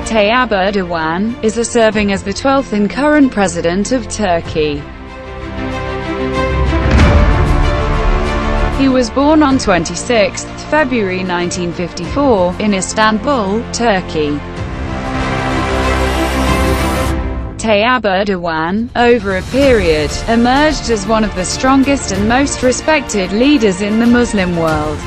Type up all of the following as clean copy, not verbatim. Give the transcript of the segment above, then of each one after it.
Tayyip Erdogan is serving as the 12th and current president of Turkey. He was born on 26 February 1954, in Istanbul, Turkey. Tayyip Erdogan, over a period, emerged as one of the strongest and most respected leaders in the Muslim world.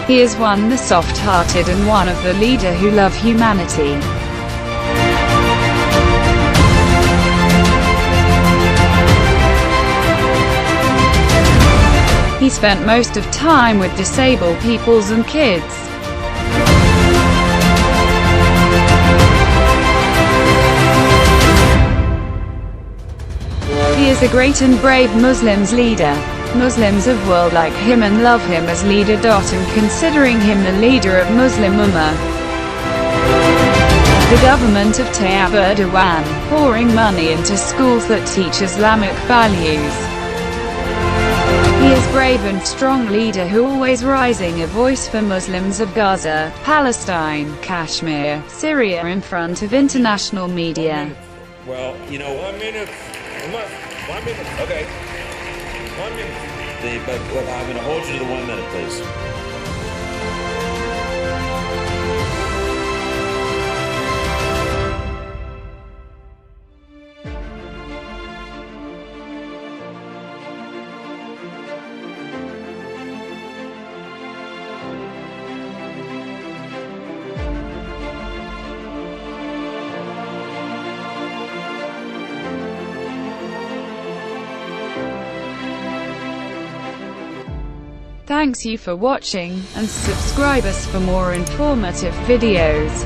He is the soft-hearted and one of the leader who love humanity. He spent most of time with disabled peoples and kids. He is a great and brave Muslims leader. Muslims of world like him and love him as leader. And considering him the leader of Muslim Ummah. The government of Tayyip Erdogan, pouring money into schools that teach Islamic values. He is brave and strong leader who always rising a voice for Muslims of Gaza, Palestine, Kashmir, Syria in front of international media. Well, you know, 1 minute. 1 minute. Okay. 1 minute. But I'm going to hold you to the 1 minute, please. Thanks you for watching, and subscribe us for more informative videos.